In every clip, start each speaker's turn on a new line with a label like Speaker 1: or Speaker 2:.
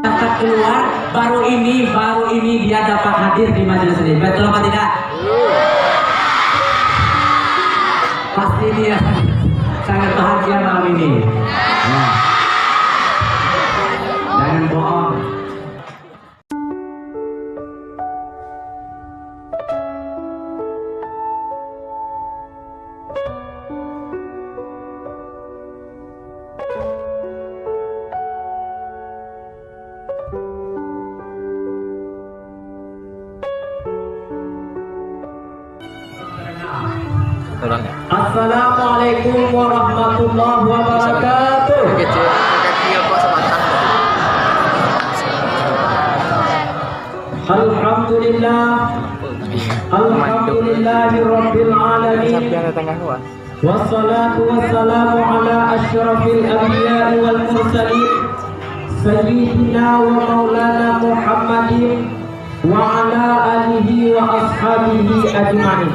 Speaker 1: dapat keluar, baru ini dia dapat hadir di majelis ini. Betul apa tidak? Pasti dia sangat bahagia malam ini. Nah. Jangan bohong. Assalamualaikum warahmatullahi wabarakatuh. Alhamdulillahirabbil alamin. Wassalatu wassalamu ala asyrafil anbiya'i wal mursalin sayyidina wa maulana Muhammadin wa ala alihi wa ashabihi ajma'in.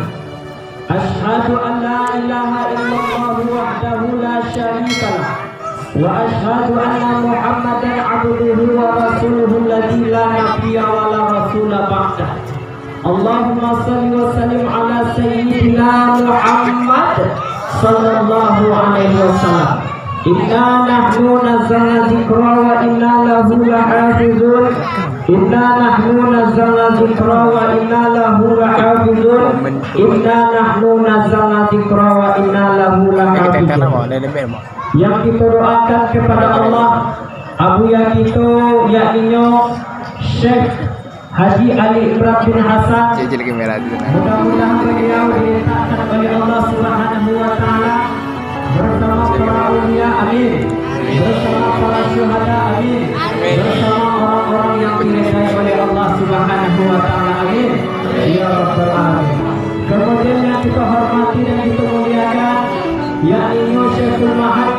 Speaker 1: Asyhadu an la ilaha illallah wahdahu la syarika lah wa asyhadu anna Muhammadan abduhu wa rasuluhu alladzi la nabiyya wa la rasula ba'dah. Allahumma shalli wa sallim ala sayyidina Muhammad sallallahu alaihi wasallam. Inna nahnu nazzalna dzikra wa inna lahu lahafizun. Inna nahnu nazzalna dzikra wa inna lahu lahafizun. Inna nahnu nazzalna dzikra wa inna lahu lahafizun. Yang kita doakan kepada Allah Abuya kita yakni Syekh Haji Ali Imran bin Hasan. Mudah-mudahan beliau diletakkan oleh Allah Subhanahu wa taala bersama para aulia, amin. Bersama para syuhada, amin. Bersama orang-orang yang diridai oleh Allah Subhanahu wa taala, amin. Ya rabbal alamin. Kemudian yang kita hormati dan kita muliakan yakni Syekhul Mahad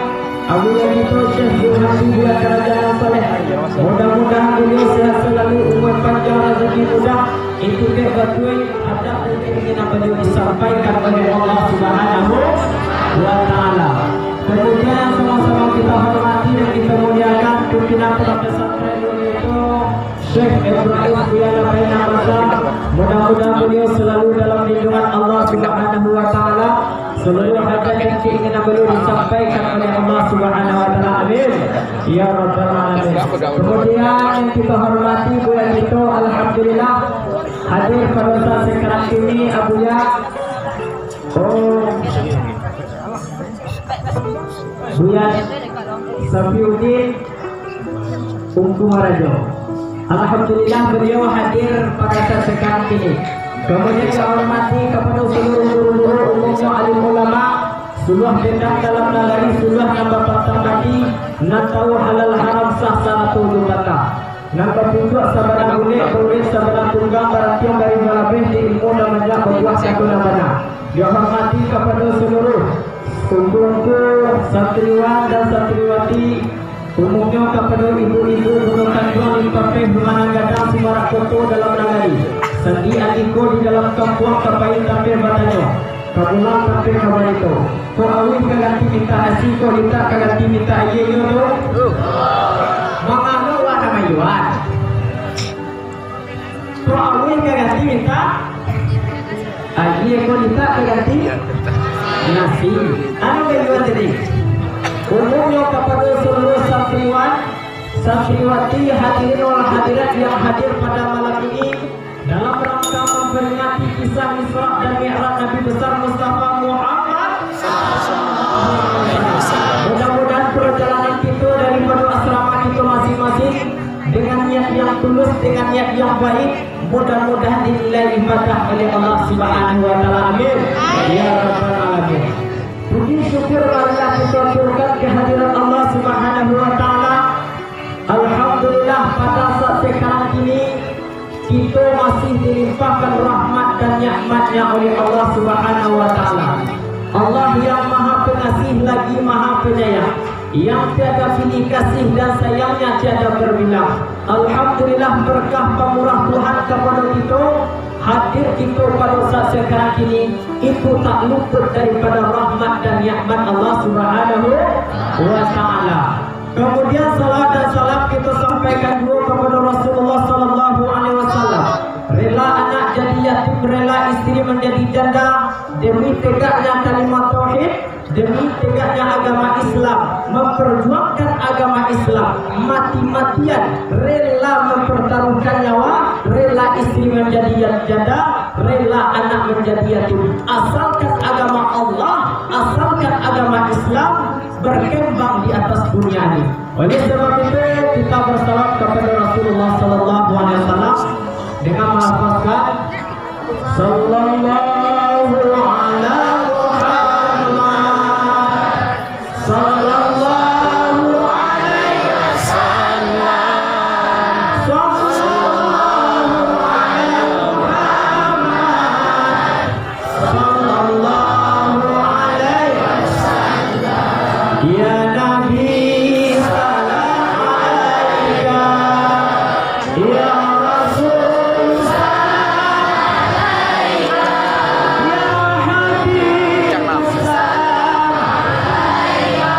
Speaker 1: Abu Yanito Syekh Burhadi Buya Kerajaan Saleh. Mudah-mudahan beliau sehat selalu, umur panjang, rezeki mudah. Itu betul ada keinginan beliau disampaikan oleh Allah Subhanahu wa taala. Kemudian sama-sama kita hormati dan kita muliakan pimpinan pondok pesantren itu Syekh Ibrahim Buya Labaina Raza. Mudah-mudahan beliau selalu dalam lindungan Allah Subhanahu wa taala. Seluruh hajat dan keinginan beliau disampaikan oleh Allah Subhanahu wa taala, amin. Ya rabbal alamin. Kemudian yang kita hormati Buya itu alhamdulillah hadir pada saat sekarang ini Abuya Buya Safiuddin Ungku Marajo. Alhamdulillah beliau hadir pada saat sekarang ini. Kemudian saya hormati kepada seluruh guru-guru umumnya alim ulama, seluruh bidang dalam nagari, seluruh nambah patang bagi, nan tahu halal haram sah sana tujuh kata. Nambah tunjuk sabarang unik, berulit sabarang tunggang, barang tiang dari malabih di ilmu dan menjak berbuat satu namanya. Dihormati kepada seluruh kumpul-kumpul santriwan dan santriwati, umumnya kepada ibu-ibu gunakan jual di papeh bermana gadang semarak koto dalam nagari. Sandi adiko di dalam kampung kapain tampil batanya kabulang tampil kabar itu ko awin kaganti minta nasi ko minta kaganti minta iye yono mangano wa nama yuan ko awin kaganti minta iye ko minta kaganti nasi anu yuan jadi umumnya kepada seluruh santriwan santriwati hadirin wal hadirat yang hadir pada malam ini dalam rangka memperingati kisah Isra dan Mi'raj Nabi besar Mustafa Muhammad. Mudah-mudahan perjalanan kita daripada asrama kita masing-masing dengan niat yang tulus, dengan niat yang baik, mudah-mudahan dinilai ibadah oleh Allah Subhanahu wa taala, amin. Ya rabbal alamin. Puji syukur marilah kita aturkan kehadiran Allah Subhanahu wa taala. Alhamdulillah pada saat sekarang ini kita masih dilimpahkan rahmat dan nikmatnya oleh Allah Subhanahu wa taala. Allah yang Maha Pengasih lagi Maha Penyayang, yang tiada pilih kasih dan sayangnya tiada berbilang. Alhamdulillah berkah pemurah Tuhan kepada kita, hadir kita pada saat sekarang ini itu tak luput daripada rahmat dan nikmat Allah Subhanahu wa taala. Kemudian salat dan salam kita sampaikan dulu menjadi janda, demi tegaknya kalimat tauhid, demi tegaknya agama Islam, memperjuangkan agama Islam, mati-matian, rela mempertaruhkan nyawa, rela istri menjadi janda, rela anak menjadi yatim. Asalkan agama Allah, asalkan agama Islam berkembang di atas dunia ini. Oleh sebab itu kita bersalawat kepada Rasulullah Sallallahu Alaihi Wasallam dengan melafazkan Sallallahu ala Muhammad Sallallahu alaihi wasallam Sallallahu ala Muhammad Sallallahu alaihi wasallam Ya Nabi salam alaika Ya Rasul salam alaika Ya Habib salam alaika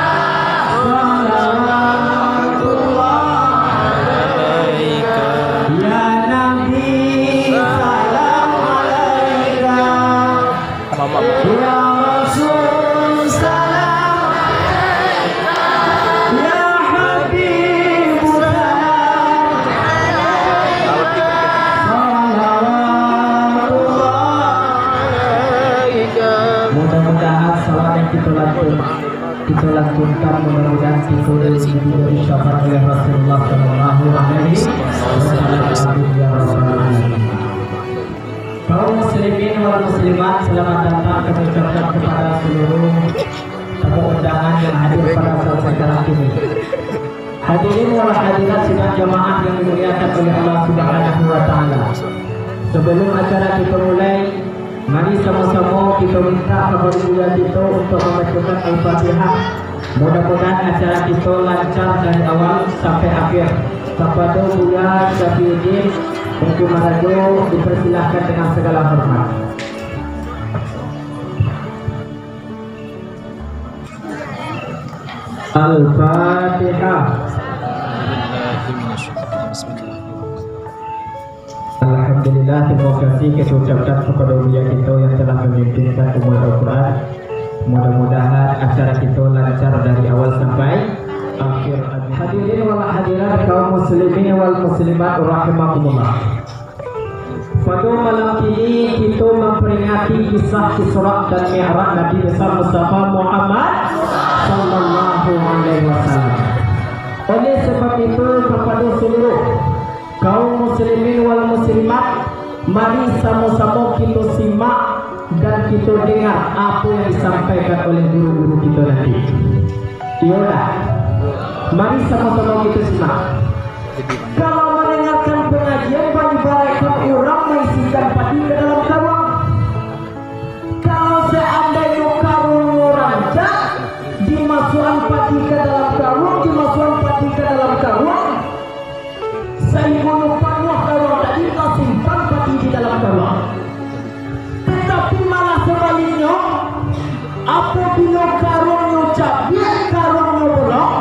Speaker 1: Salatullah alaika Ya Nabi salam alaika Ya Rasul salam alaika Ya Habib salam mudah-mudahan salat yang kita lantunkan mudah-mudahan kita diberi syafaat oleh Rasulullah Sallallahu Alaihi Wasallam ya Rabbal Alamin. Kaum muslimin wal muslimat, selamat datang kami ucapkan kepada seluruh tamu undangan yang hadir pada saat sekarang ini. Hadirin wal hadirat sidang jamaah yang dimuliakan oleh Allah Subhanahu wa taala. Sebelum acara kita mulai, mari sama-sama kita minta kepada Buya kita untuk membacakan Al-Fatihah. Mudah-mudahan acara kita lancar dari awal sampai akhir. Kepada Buya Syafiuddin Tengku Marajo dipersilahkan dengan segala hormat. Al-Fatihah. Alhamdulillah, terima kasih kita ucapkan kepada Buya kita yang telah memimpinkan umur Al-Quran. Mudah-mudahan acara kita lancar dari awal sampai akhir. Hadirin wal hadirat kaum muslimin wal muslimat rahimakumullah. Pada malam ini kita memperingati kisah Isra dan Mi'raj Nabi besar Mustafa Muhammad Sallallahu Alaihi Wasallam. Oleh sebab itu kepada seluruh kaum muslimin wal muslimat, mari sama-sama kita simak dan kita dengar apa yang disampaikan oleh guru-guru kita nanti. Iyalah, mari sama-sama kita simak. Kalau mendengarkan pengajian ibaratkan orang mengisikan padi ke dalam karung. Kalau seandainya karung rancak, dimasukkan padi ke dalam karung, dimasukkan padi ke dalam karung. Sehingga penuh karung tadi kita simpan padi di dalam karung. Tetapi malah sebaliknya, apabila karungnya cabik, karungnya bolong,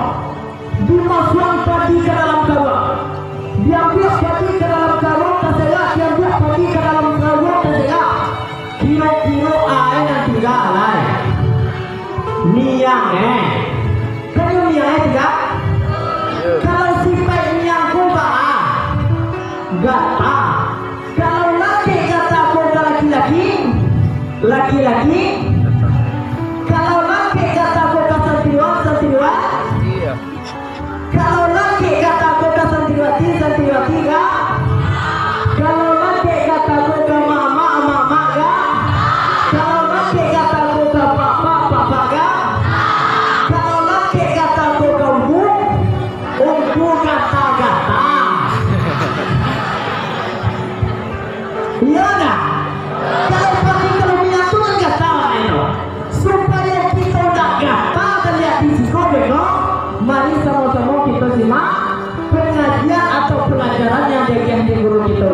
Speaker 1: dimasukkan padi ke dalam karung. Diambil padi ke dalam karung, terserak. Diambil padi ke dalam karung, terserak. Kilo-kilo air yang tinggal alai. Niang kan yang niang tidak? Kalau simpai niang ku gata. Kalau laki gata ku laki-laki, laki-laki. Kalau laki gata ku santriwan, santriwan. Kalau laki kata kota santriwati, santriwati ga. Kalau laki kata kota mama, mama ga. Kalau laki kata kota papa, papa ga. Kalau laki kata kota umbu gata-gata. Iya enggak? Kalau pakai kelebihan itu kan gata itu. Supaya kita udah gata terlihat di sekolah no? Mari sama-sama kita simak pengajian atau pelajaran yang dari guru kita.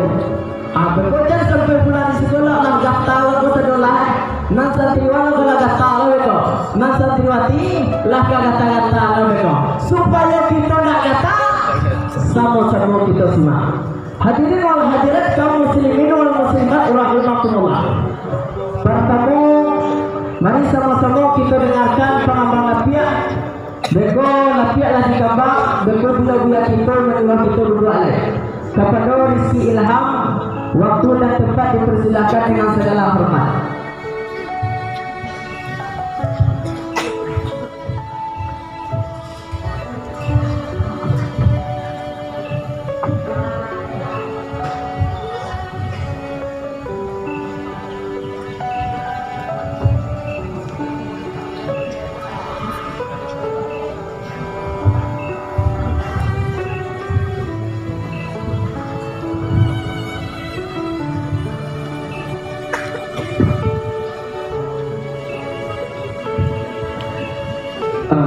Speaker 1: Berkocan sampai bulan di sekolah nak gata lagu sedolah. Nang santriwan lagu gata lagu itu. Nang santriwati lah gata-gata lagu itu. Supaya kita nak gata, sama-sama kita simak. Hadirin wal hadirat kaum muslimin wal muslimat rahimakumullah. Beko lapiaklah di kambang, beko budak-budak kita menengah kita berdua leh. Kepada rizki ilham, waktu dan tempat dipersilakan dengan segala hormat.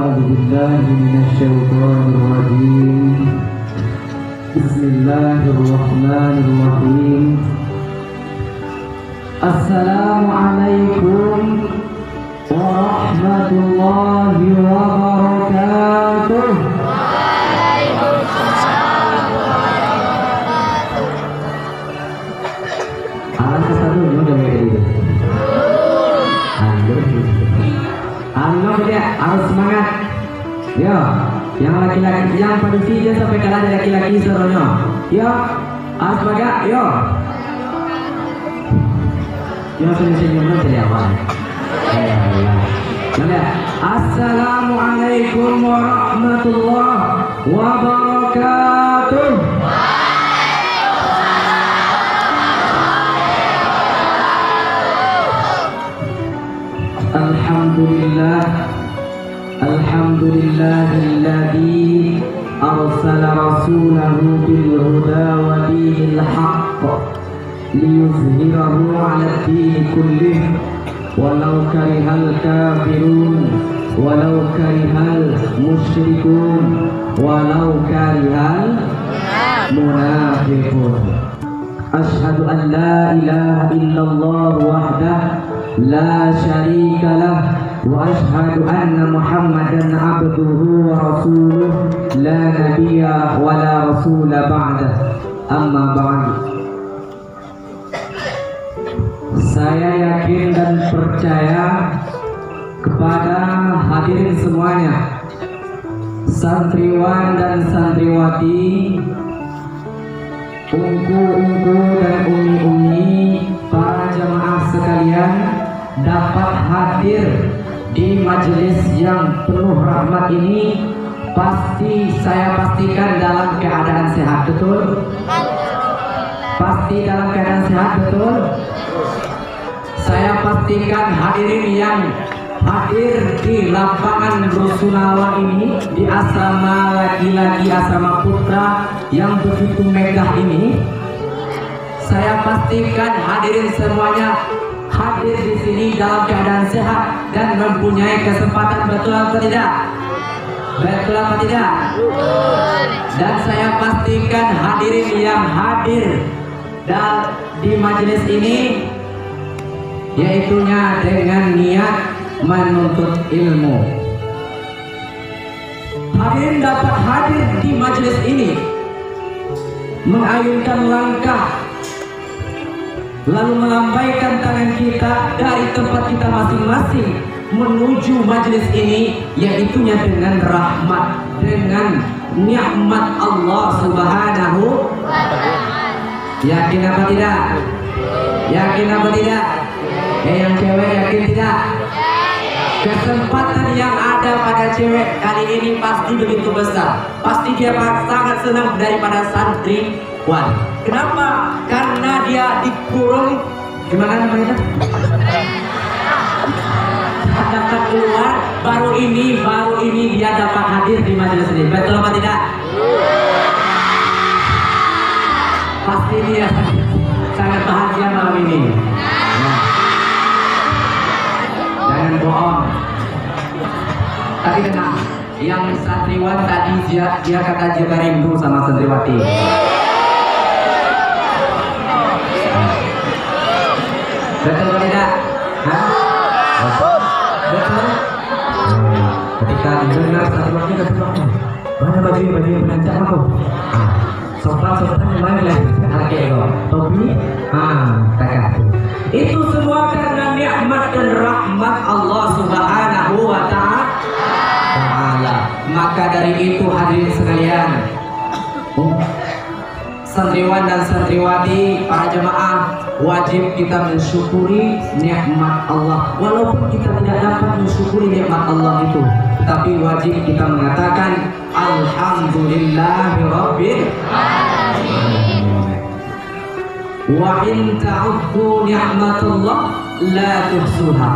Speaker 1: Bismillahirrahmanirrahim. Bismillahirrahmanirrahim. Assalamualaikum warahmatullahi wabarakatuh. Waalaikumsalam warahmatullahi wabarakatuh. Alam kesatu udah kayak gitu. Alam dia harus semangat. Yo, yang laki-laki, yang padusi dia sampai kalah dari laki-laki seronyo. Yo, asbaga, yo. Yo senyum-senyum dari awal. Assalamualaikum warahmatullahi wabarakatuh. Alhamdulillah. Alhamdulillahilladzi arsala rasulahu bil huda wa dinil haqq liyuzhirahu 'ala ad-din kullih walau karihal kafirun walau karihal musyrikun walau karihal munafiqun. Asyhadu an la ilaha illallah wahdahu la syarika lah wa ashhadu anna Muhammadan abduhu wa rasuluh la nabiyya wa la rasula ba'dah. Amma ba'd. Saya yakin dan percaya kepada hadirin semuanya, santriwan dan santriwati, ungku-ungku dan umi-umi, para jamaah sekalian, dapat hadir di majelis yang penuh rahmat ini. Pasti saya pastikan dalam keadaan sehat, betul? Pasti dalam keadaan sehat, betul? Saya pastikan hadirin yang hadir di lapangan Rusunawa ini, di asrama laki-laki, asrama putra yang begitu megah ini, saya pastikan hadirin semuanya hadir di sini dalam keadaan sehat dan mempunyai kesempatan, betul atau tidak? Betul apa tidak? Dan saya pastikan hadirin yang hadir di majelis ini yaitunya dengan niat menuntut ilmu. Hadirin dapat hadir di majelis ini mengayunkan langkah lalu melambaikan tangan kita dari tempat kita masing-masing menuju majelis ini, yaitunya dengan rahmat, dengan nikmat Allah Subhanahu wa ta'ala. Yakin apa tidak? Yakin apa tidak? Yang cewek yakin tidak? Kesempatan yang ada pada cewek kali ini pasti begitu besar. Pasti dia sangat senang daripada santriwan. Kenapa? Karena dia dikurung, gimana namanya? Dapat keluar, baru ini dia dapat hadir di majelis ini. Betul apa tidak? Pasti dia sangat bahagia malam ini. Nah, jangan bohong. Tapi tenang, yang santriwan tadi dia kata juga rindu sama santriwati. Betul atau tidak? Hah? Betul. Ketika didengar santriwati kata bilang, mana baju pengajar aku? Sopan yang lain lah. Oke kok. Topi? Kakak. Itu semua karena nikmat dan rahmat Allah Subhanahu wa ta'ala. Maka dari itu hadirin sekalian, santriwan dan santriwati, para jemaah, wajib kita mensyukuri nikmat Allah. Walaupun kita tidak dapat mensyukuri nikmat Allah itu, tapi wajib kita mengatakan alhamdulillahirabbil alamin. Wa in ta'uddu ni'matallah la tuhsuha.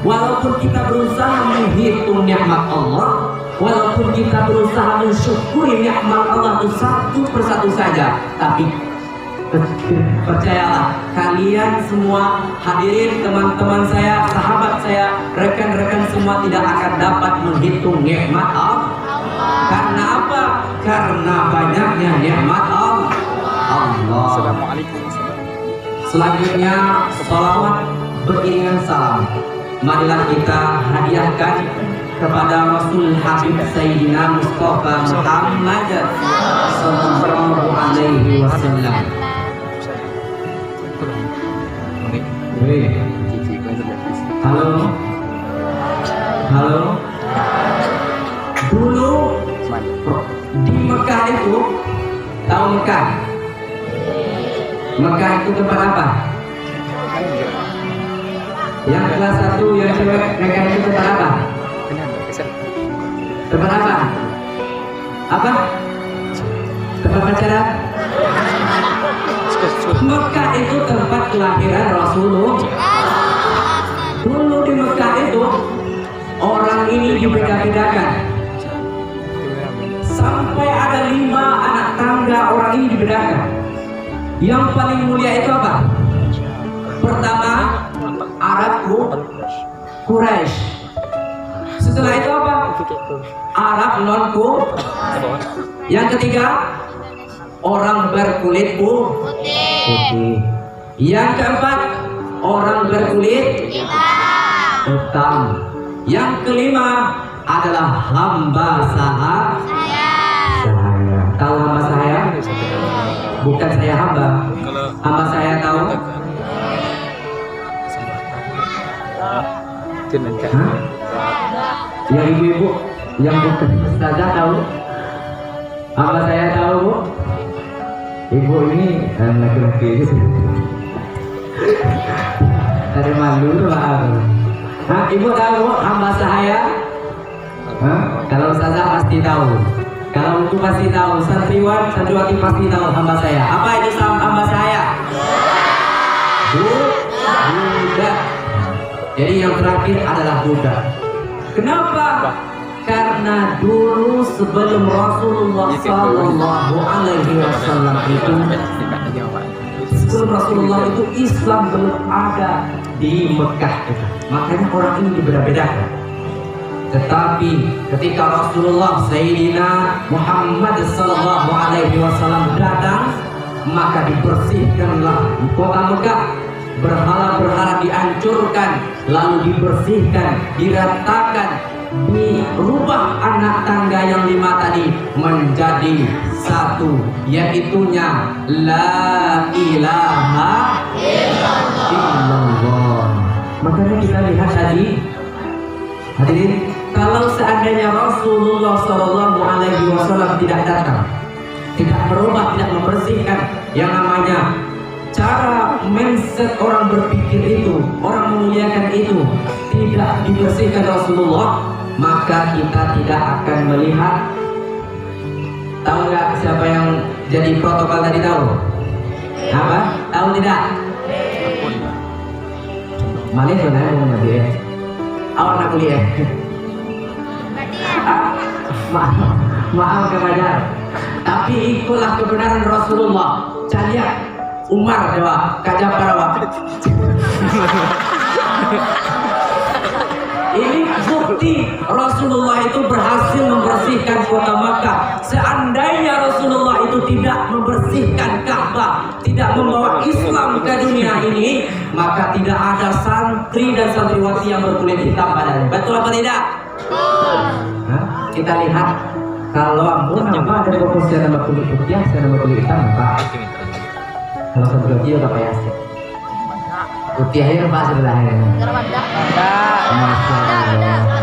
Speaker 1: Walaupun kita berusaha menghitung nikmat Allah, walaupun kita berusaha mensyukuri nikmat Allah itu satu persatu saja, tapi percayalah, kalian semua hadirin, teman-teman saya, sahabat saya, rekan-rekan semua tidak akan dapat menghitung nikmat Allah. Karena apa? Karena banyaknya nikmat Allah.
Speaker 2: Assalamualaikum.
Speaker 1: Selanjutnya salawat beriringan salam. Marilah kita hadiahkan kepada Rasul Habib Sayyidina Mustafa Muhammad sallallahu alaihi wasallam. Halo. Halo. Dulu di Mekah itu, tahu Mekah? Mekah itu tempat apa? Yang kelas 1 yang cewek Mekah itu tempat apa? Tempat apa? Apa? Tempat pacaran? Mekah itu tempat kelahiran Rasulullah. Dulu di Mekah itu orang ini dibeda-bedakan. Sampai ada 5 anak tangga orang ini dibedakan. Yang paling mulia itu apa? Pertama, Arab Quraisy. Setelah itu apa? Arab non-Quraisy. Yang ketiga, orang berkulit putih. Yang keempat, orang berkulit hitam. Yang kelima adalah hamba sahaya. Tahu hamba sahaya? Bukan saya hamba. Hamba saya tahu. Hah? Yang ibu-ibu, yang bukan ustazah tahu? Hamba saya tahu, Bu. Ibu ini laki-laki itu. Dari malu tuh lah. Hah, ibu tahu hamba saya? Hah? Kalau ustazah pasti tahu. Kalau itu pasti tahu, santriwan, santriwati pasti tahu hamba saya. Apa itu hamba saya? Budak. Jadi yang terakhir adalah budak. Kenapa? Karena dulu sebelum Rasulullah Sallallahu Alaihi Wasallam itu, sebelum Rasulullah itu Islam belum ada di Mekah itu. Makanya orang ini dibedakan. Tetapi ketika Rasulullah Sayyidina Muhammad Sallallahu Alaihi Wasallam datang, maka dibersihkanlah kota Mekah. Berhala-berhala dihancurkan, lalu dibersihkan, diratakan, dirubah anak tangga yang 5 tadi menjadi satu, yaitunya La ilaha illallah. Makanya kita lihat tadi, hadirin, kalau seandainya Rasulullah Sallallahu Alaihi Wasallam tidak datang, tidak merubah, tidak membersihkan yang namanya cara mindset orang berpikir itu, orang memuliakan itu, tidak dibersihkan Rasulullah, maka kita tidak akan melihat. Tahu nggak siapa yang jadi protokol tadi? Tahu? Apa? Tahu tidak? Malah sebenarnya mau ngaji. Awak nak kuliah? Maaf kepada. Tapi ikutlah kebenaran Rasulullah. Carilah Umar dewa kajah parawa. Ini bukti Rasulullah itu berhasil membersihkan kota Makkah. Seandainya Rasulullah itu tidak membersihkan Ka'bah, tidak membawa Islam ke dunia ini, maka tidak ada santri dan santriwati yang berkulit hitam padanya. Betul apa tidak? Hah? Kita lihat, kalau ampun apa ada fokus saya nama kulit putih, saya nama kulit hitam, Pak. Kalau santriwati udah payah sih. Putih aja Pak sebelahnya.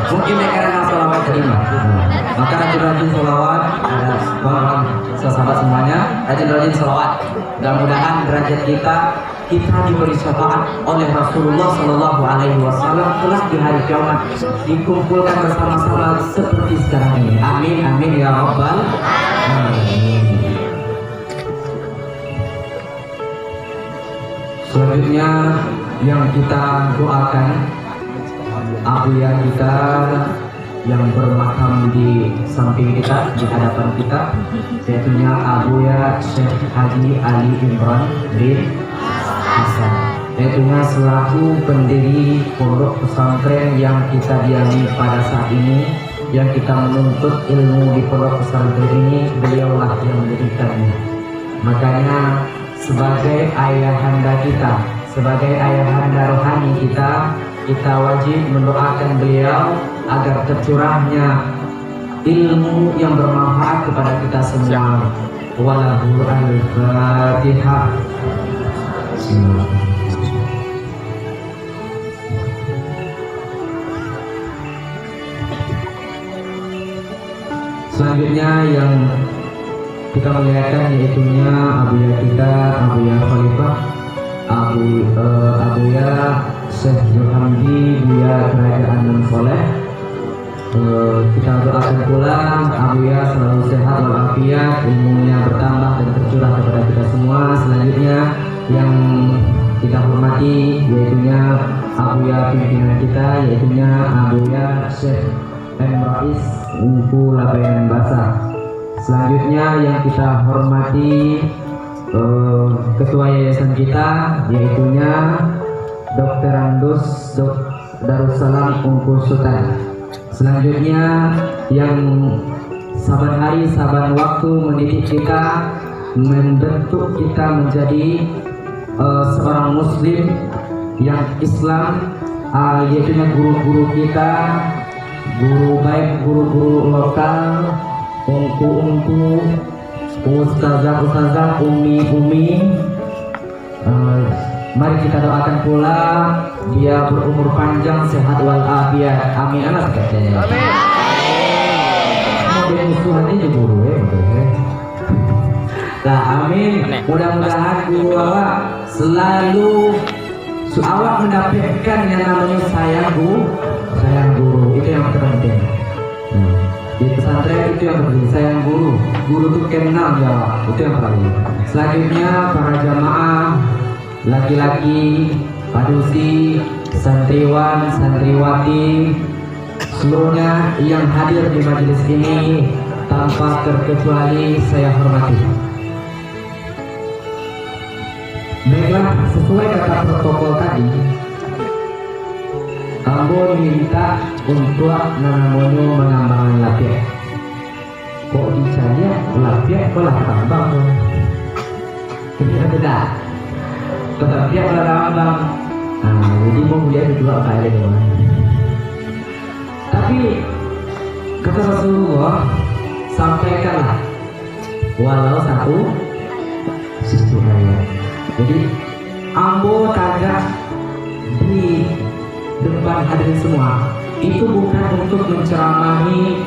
Speaker 1: Mungkin karena masalah
Speaker 3: terima. Maka rajin-rajin sholawat, ada sahabat semuanya, rajin-rajin sholawat. Mudah-mudahan derajat kita diberi syafaat oleh Rasulullah Shallallahu Alaihi Wasallam kelak di hari kiamat, dikumpulkan bersama-sama seperti sekarang ini. Amin amin ya rabbal alamin. Selanjutnya yang kita doakan abuya kita yang bermakam di samping kita, di hadapan kita, yaitunya abuya Syekh Haji Ali Imran bin Hasan, yaitunya selaku pendiri pondok pesantren yang kita diami pada saat ini, yang kita menuntut ilmu di pondok pesantren ini, beliaulah yang mendirikannya. Makanya sebagai ayahanda kita, sebagai ayahanda rohani kita wajib mendoakan beliau agar tercurahnya ilmu yang bermanfaat kepada kita semua. Wallahu al-Fatihah. Selanjutnya yang kita melihatkan yaitunya abuya kita, abuya Khalifah, abuya Syekh Zulhamdi, Buya Kerajaan dan Soleh. Kita doakan pula abuya selalu sehat walafiat, ilmunya bertambah dan tercurah kepada kita semua. Selanjutnya yang kita hormati yaitunya abuya pimpinan kita, yaitunya abuya Syekh M. Rais Ungku Labayan Basah. Selanjutnya yang kita hormati ketua yayasan kita, yaitunya Dr. Andus Darussalam Ungku Sultan. Selanjutnya yang saban hari saban waktu mendidik kita, membentuk kita menjadi seorang muslim yang Islam, yaitunya guru-guru kita, guru baik guru-guru lokal, ungku-ungku, ustazah-ustazah, umi-umi. Mari kita doakan pula dia berumur panjang, sehat walafiat. Amin. Amin. Mau musuhannya juga guru ya. Nah, amin. Mudah-mudahan guru awak selalu awak mendapatkan yang namanya sayang guru. Itu yang terpenting. Di pesantren itu yang penting, sayang guru. Guru itu kenal jawab, itu yang paling. Selanjutnya para jamaah, laki-laki, padusi, santriwan, santriwati, seluruhnya yang hadir di majelis ini tanpa terkecuali saya hormati. Baiklah, sesuai kata protokol tadi, Ambo minta untuk namanya mengembangkan lapiak. Kok dicari lapiak malah tambang? Tidak. Tetapi yang berambang, jadi mau dia dijual kayak gitu. Tapi kata Rasulullah, sampaikanlah walau satu sisi ayat. Jadi Ambo tanda di depan hadirin semua itu bukan untuk menceramahi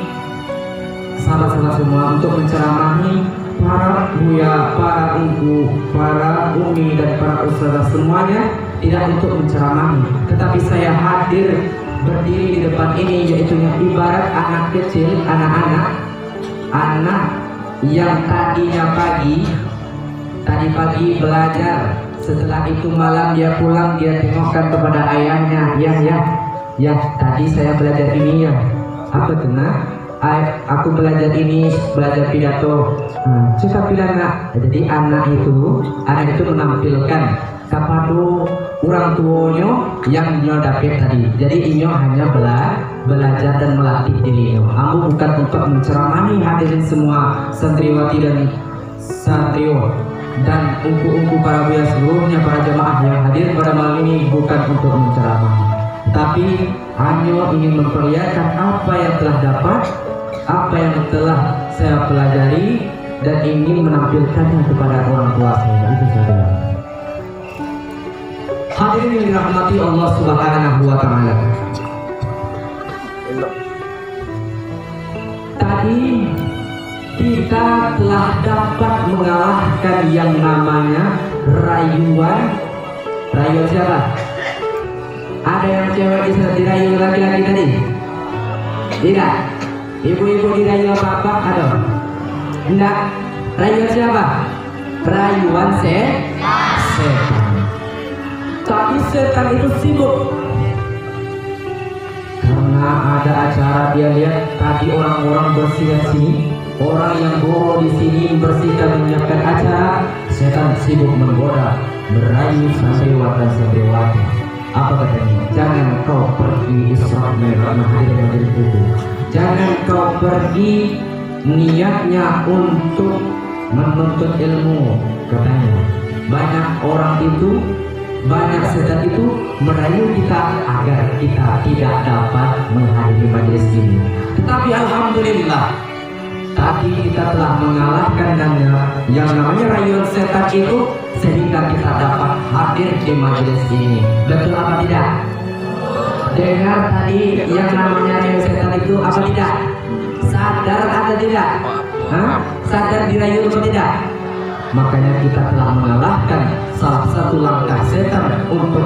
Speaker 3: sahabat-sahabat semua, untuk menceramahi para buya, para ibu, para umi dan para ustazah semuanya, tidak untuk menceramahi, tetapi saya hadir berdiri di depan ini yaitu ibarat anak kecil, anak yang tadi pagi belajar, setelah itu malam dia pulang, dia tengokkan kepada ayahnya, ya tadi saya belajar ini ya, apa tenang? Aku belajar ini, belajar pidato. Suka bilang jadi anak itu menampilkan kepada orang tuanya yang dia dapat tadi. Jadi ini hanya belajar dan melatih dirinya. Aku bukan untuk menceramahi hadirin semua santriwati dan santriwa dan ungku-ungku para buya seluruhnya, para jemaah yang hadir pada malam ini, bukan untuk menceramahi, tapi hanya ingin memperlihatkan apa yang telah dapat, apa yang telah saya pelajari, dan ingin menampilkannya kepada orang tua saya. Itu saja. Hadirin yang dirahmati Allah Subhanahu wa Ta'ala, kita telah dapat mengalahkan yang namanya rayuan siapa? Ada yang cewek dirayu laki-laki tadi? Tidak. Ibu-ibu dirayu apa-apa? Ada? Enggak. Rayuan siapa? Rayuan setan. Tapi setan itu sibuk karena ada acara. Dia lihat tadi orang-orang bersihkan sini, orang yang boro di sini membersihkan, menyiapkan acara. Setan sibuk menggoda, merayu santriwan dan santriwati. Apa katanya? Jangan kau pergi Isra Mi'raj majelis itu. Jangan kau pergi niatnya untuk menuntut ilmu, katanya. Banyak orang itu, banyak setan itu merayu kita agar kita tidak dapat menghadiri majelis ini. Tetapi alhamdulillah, tadi kita telah mengalahkan yang namanya rayuan setan itu, sehingga kita dapat hadir di majelis ini. Betul apa tidak? Dengar tadi yang namanya rayuan setan itu apa tidak? Sadar atau tidak? Sadar dirayu atau tidak? Makanya kita telah mengalahkan salah satu langkah setan untuk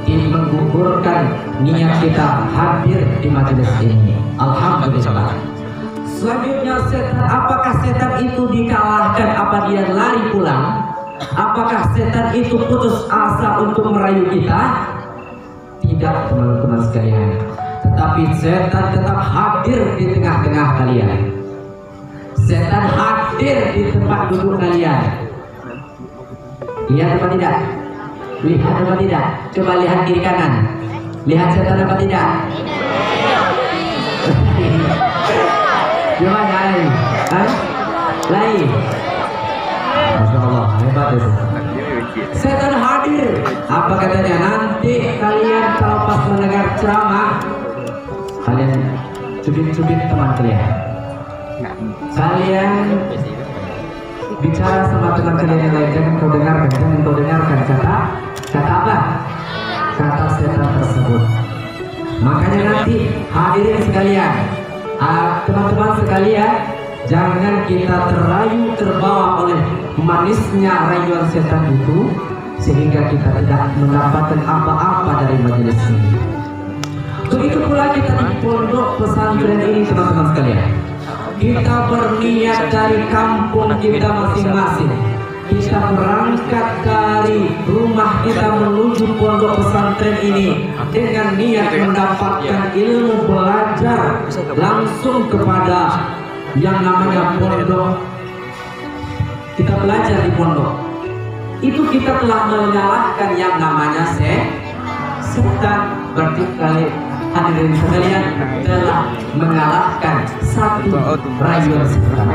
Speaker 3: menggugurkan niat kita hadir di majelis ini. Alhamdulillah. Selanjutnya setan, apakah setan itu dikalahkan? Apa dia lari pulang? Apakah setan itu putus asa untuk merayu kita? Tidak, teman-teman sekalian. Tetapi setan tetap hadir di tengah-tengah kalian. Setan hadir di tempat duduk kalian. Lihat apa tidak? Lihat apa tidak? Coba lihat kiri kanan. Lihat setan apa tidak? Coba lain. Lain. Masya Allah, hebat itu. Setan hadir. Apa katanya? Nanti kalian kalau pas mendengar ceramah, kalian cubit-cubit teman kalian. Kalian bicara sama teman kalian yang lain, jangan kau dengarkan kata apa? Kata setan tersebut. Makanya nanti hadirin sekalian, teman-teman sekalian, jangan kita terbawa oleh manisnya rayuan setan itu, sehingga kita tidak mendapatkan apa-apa dari majelis ini. Begitu pula kita di pondok pesantren ini, teman-teman sekalian. Kita berniat dari kampung kita masing-masing. Kita berangkat dari rumah kita menuju pondok pesantren ini dengan niat mendapatkan ilmu, belajar langsung kepada yang namanya pondok. Kita belajar di pondok. Itu kita telah mengalahkan yang namanya setan. Berarti hadirin sekalian telah mengalahkan satu rayuan setan.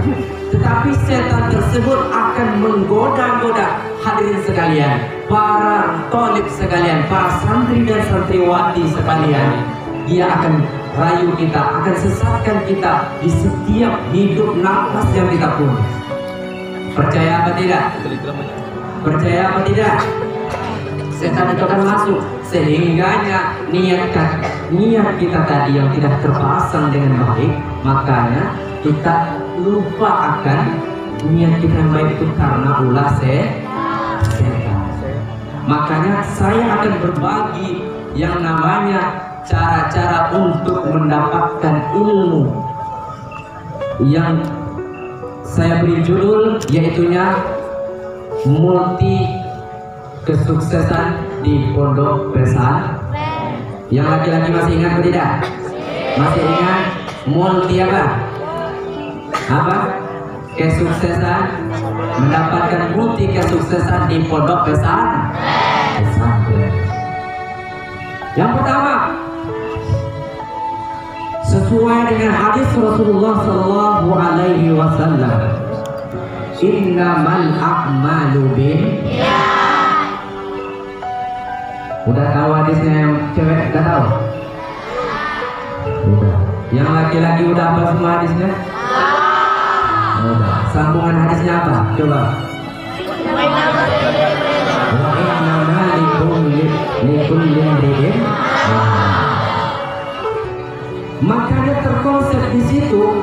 Speaker 3: Tetapi setan tersebut akan menggoda-goda hadirin sekalian, para thalib sekalian, para santri dan santriwati sekalian. Dia akan rayu kita, akan sesatkan kita di setiap hidup nafas yang kita punya. Percaya apa tidak? Percaya apa tidak? Setan itu akan masuk, sehingga niat kita tadi yang tidak terpasang dengan baik, makanya kita lupa akan niat kita yang baik itu karena ulah setan. Makanya saya akan berbagi yang namanya cara-cara untuk mendapatkan ilmu yang saya beri judul yaitunya multi kesuksesan di pondok pesantren. Yang laki-laki masih ingat atau tidak? Masih ingat multi apa? Apa? Kesuksesan, mendapatkan multi kesuksesan di pondok pesantren. Yang pertama, sesuai dengan hadis Rasulullah Sallallahu Alaihi Wasallam, innamal a'malu binniyat. Udah tahu hadisnya yang cewek? Udah tahu? Udah. Yang laki-laki udah apa semua hadisnya? Udah. Sambungan hadisnya apa? Coba. Wa innama likulli imri'in. Makanya terkonsep di situ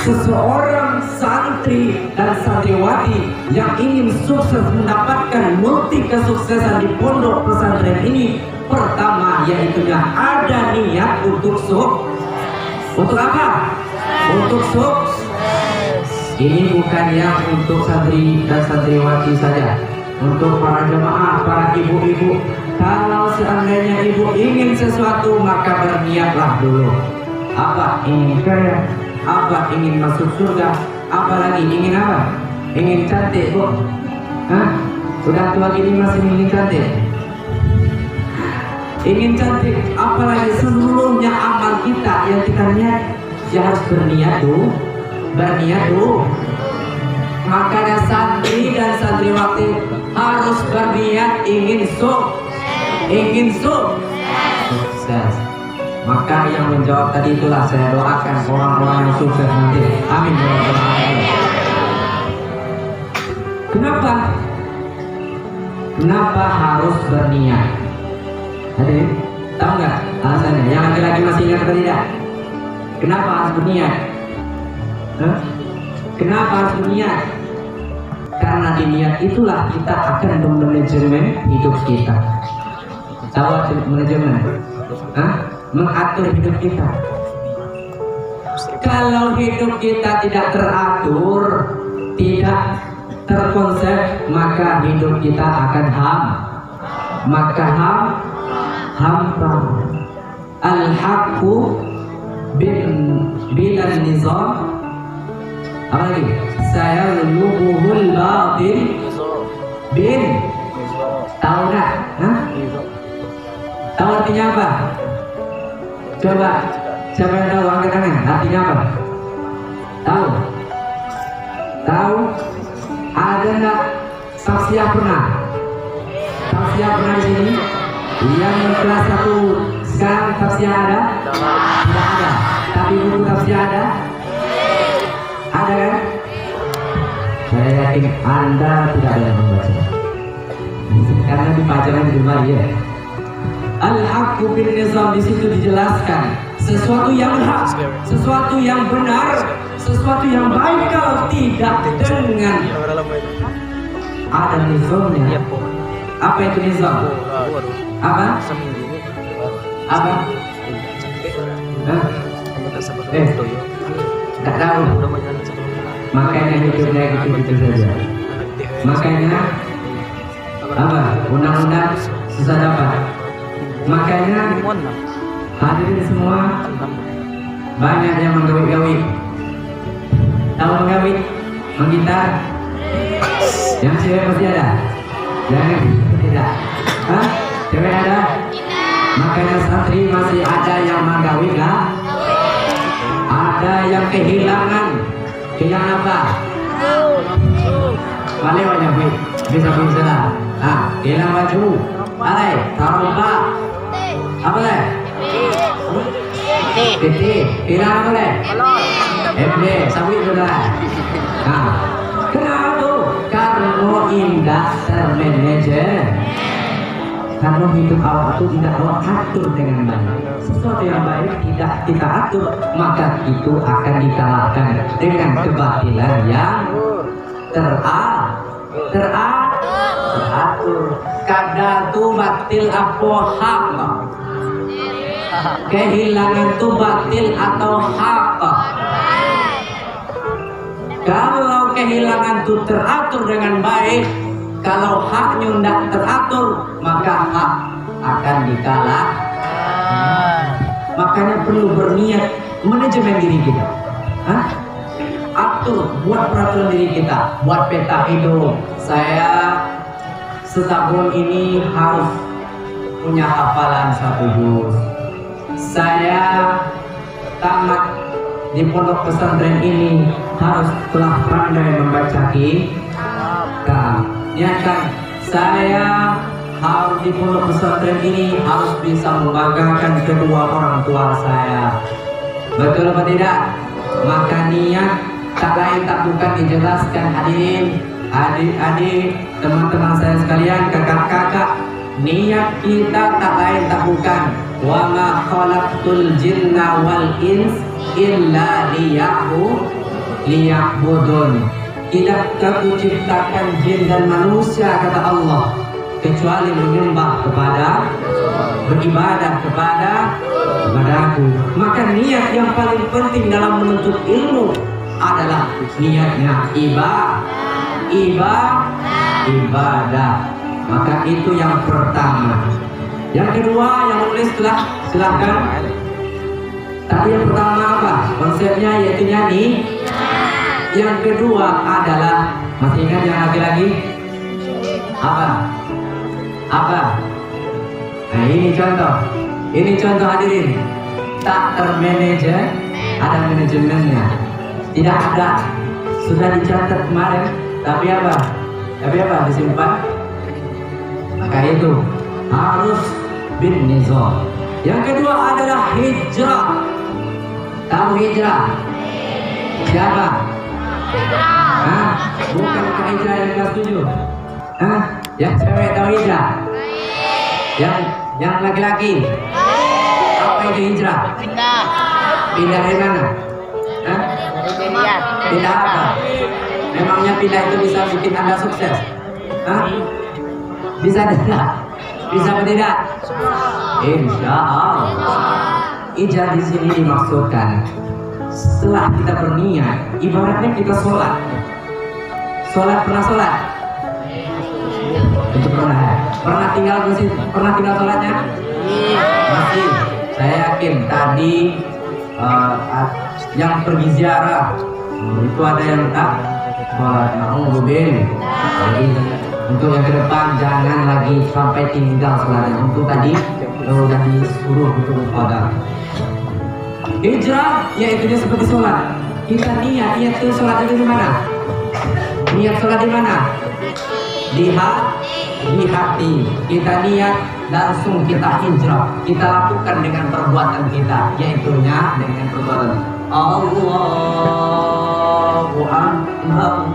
Speaker 3: seseorang santri dan santriwati yang ingin sukses mendapatkan multi kesuksesan di pondok pesantren ini, pertama yaitu ada niat untuk untuk apa? Untuk sukses. Ini bukan yang untuk santri dan santriwati saja, untuk para jemaah, para ibu-ibu. Kalau seandainya ibu ingin sesuatu, maka berniatlah dulu. Apa? Ingin kaya? Apa? Ingin masuk surga? Apalagi ingin apa? Ingin cantik, Bu? Hah? Sudah tua gini masih ingin cantik? Ingin cantik, apalagi seluruhnya amal kita yang kita niat, ya harus berniat dulu. Berniat dulu. Makanya santri dan santriwati harus berniat ingin sukses. Maka yang menjawab tadi itulah saya doakan orang-orang yang sukses nanti. Amin. Kenapa harus berniat? Hadirin, tahu nggak alasannya? Yang laki-laki masih ingat atau tidak? Kenapa harus berniat? Kenapa harus berniat? Karena di niat itulah kita akan memanajemen hidup kita. Tahu manajemen? Mengatur hidup kita. Kalau hidup kita tidak teratur, tidak terkonsep, maka hidup kita akan hampa. Al-haqqu bilan nizam. Apa lagi? Saya lubuhul batil bin. Tahu nggak? Tahu artinya apa? Coba, siapa yang tahu angkat tangan? Artinya apa? Tahu? Ada nggak tafsir pernah? Tafsir pernah di sini? Yang kelas 1 sekarang tafsir ada? Tidak ada. Tapi buku tafsir ada? Ada kan? Saya yakin Anda tidak ada yang membaca. Karena di pajangan di rumah ya. Al-haqqu bin nizam, di situ dijelaskan sesuatu yang hak, sesuatu yang benar, sesuatu yang baik kalau tidak dengan ada nizamnya. Apa itu nizam? Apa? Tak tahu. Makanya hidupnya gitu saja. Makanya apa? Undang-undang susah dapat. Makanya hadirin semua banyak yang menggawik-gawik. Tahu menggawik? Menggitar? Yang cewek pasti ada? Jangan tidak. Cewek ada? Makanya santri masih ada yang menggawik lah. Ada yang kehilangan. Kehilangan apa? Paling banyak bisa lah. Kehilangan baju. Alay, taruh apa? Apa leh? Titik, hilang apa leh? FD, sabit sudah. Kenapa tuh? Karena indah termanajer. Karena hidup awak itu tidak awak atur dengan baik. Sesuatu yang baik tidak kita atur, maka itu akan dikalahkan dengan kebatilan yang teratur. Kadang tuh batil apa hak? Kehilangan tuh batil atau hak? Kalau kehilangan tuh teratur dengan baik, kalau haknya tidak teratur, maka hak akan dikalah. Makanya perlu berniat manajemen diri kita. Atur, buat peraturan diri kita, buat peta hidup. Saya setahun ini harus punya hafalan 1 juz. Saya tamat di pondok pesantren ini harus telah pandai membaca kitab. Niatkan saya harus di pondok pesantren ini harus bisa membanggakan kedua orang tua saya. Betul apa tidak? Maka niat tak lain tak bukan dijelaskan hadirin, adik-adik, teman-teman saya sekalian, kakak-kakak. Niat kita tak lain tak bukan wa ma khalaqtul jinna wal ins illa liya'budun. liya'budun. Tidak aku ciptakan jin dan manusia, kata Allah, kecuali menyembah kepada, beribadah kepadaku. Maka niat yang paling penting dalam menuntut ilmu adalah niatnya ibadah. Maka itu yang pertama. Yang kedua, yang menulis silahkan. Tadi yang pertama apa? Konsepnya yaitu nyanyi. Yang kedua adalah, masih ingat yang lagi-lagi? Apa? Nah, ini contoh hadirin. Tak termanajer, ada manajemennya. Tidak ada, sudah dicatat kemarin, tapi apa disimpan? Maka itu harus bin nizam. Yang kedua adalah hijrah. Tahu hijrah? Siapa? Bukan hijrah yang kelas 7. Yang cewek tahu hijrah? Yang laki-laki? Apa itu hijrah? Pindah dari mana? Pindah apa? Memangnya pindah itu bisa bikin Anda sukses? Bisa tidak? Bisa tidak? Insya Allah. Hijrah di sini dimaksudkan setelah kita berniat, ibaratnya kita sholat. Pernah sholat? Itu pernah tinggal di sini? Pernah tinggal sholatnya? Masih. Saya yakin tadi yang pergi ziarah itu ada yang tak sholat. Untuk yang ke depan jangan lagi sampai tinggal sholatnya. Untuk tadi udah disuruh untuk pada hijrah, yaitu dia seperti sholat. Kita niat itu sholat itu di mana? Niat sholat di mana? Di hati. Kita niat, langsung kita hijrah. Kita lakukan dengan perbuatan kita, yaitu dengan perbuatan Allahu Akbar.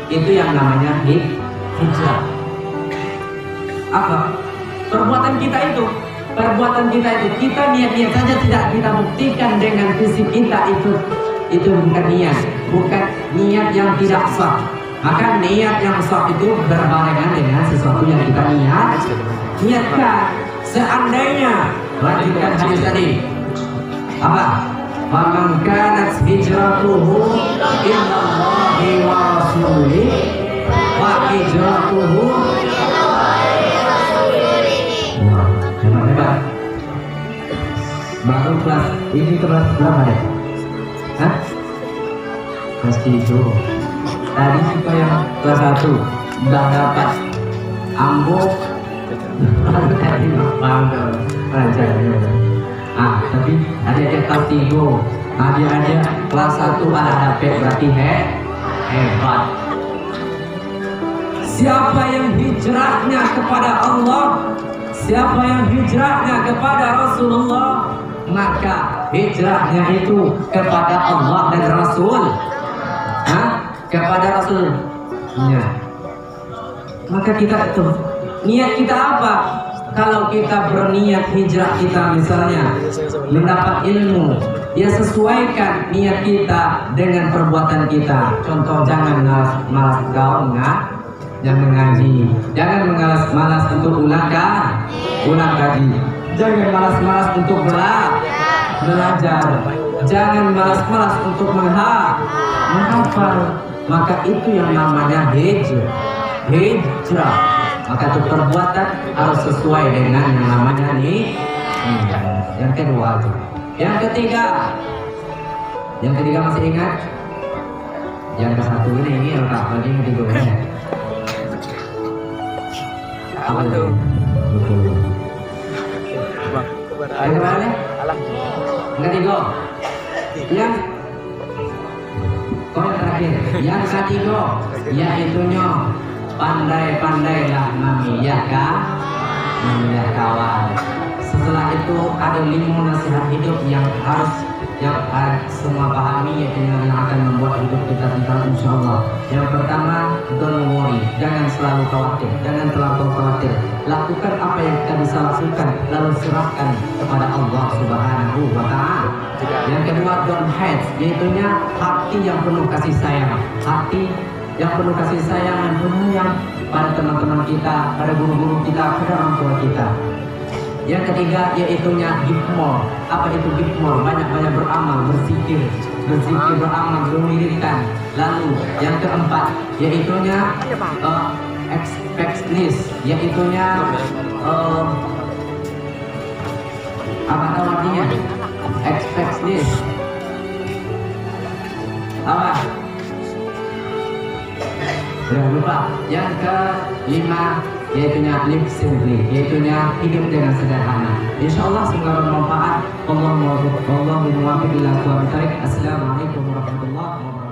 Speaker 3: Itu yang namanya hijrah. Apa? Perbuatan kita itu kita niat-niat saja tidak kita buktikan dengan fisik kita, itu bukan niat yang tidak sah. Maka niat yang sah itu berbarengan dengan sesuatu yang kita niatkan. Seandainya, lanjutkan hadis tadi apa? Faman kanat hijratuhu ilallahi wa rasulih wa hijratuhu hebat. Baru kelas ini kelas berapa deh? Kelas 7. Tadi juga yang kelas 1 udah dapat ambok. Tapi ada kelas 3. Ada kelas 1 ada dapat, berarti hebat. Siapa yang hijrahnya kepada Allah, siapa yang hijrahnya kepada Rasulullah, maka hijrahnya itu kepada Allah dan Rasul. Kepada Rasulnya. Maka kita itu niat kita apa? Kalau kita berniat hijrah kita misalnya mendapat ilmu, ya sesuaikan niat kita dengan perbuatan kita. Contoh, jangan malas jangan mengaji, jangan malas untuk ulang kaji, jangan malas untuk belajar, jangan malas untuk menghafal. Maka itu yang namanya hijrah. Maka itu perbuatan harus sesuai dengan yang namanya yang kedua. Yang ketiga masih ingat? Yang ke-1 ini lengkap, lagi yang ketiga ini. Apa tuh? Ayo kemana? Yang ketiga. Yang terakhir, yang ketiga, yaitunya pandai-pandailah memilihkan kawan. Setelah itu ada 5 nasihat hidup yang yang semua pahami, yaitu yang akan membuat hidup kita tentram insyaallah. Yang pertama, don't worry, jangan selalu khawatir, jangan terlalu khawatir. Lakukan apa yang kita bisa lakukan, lalu serahkan kepada Allah Subhanahu wa Ta'ala. Yang kedua, don't hate, yaitunya hati yang penuh kasih sayang, hati yang penuh kasih sayang dan penyayang pada teman-teman kita, pada guru-guru kita, pada orang tua kita. Yang ketiga, yaitunya give more. Apa itu give more? Banyak-banyak beramal, berzikir, beramal, berwiridkan. Lalu yang keempat, yaitunya expect list, yaitunya apa tahu artinya? Expect list apa? Sudah lupa. Yang kelima, yaitunya live simply, yaitunya hidup dengan sederhana. Insyaallah semoga bermanfaat. Assalamualaikum warahmatullahi wabarakatuh.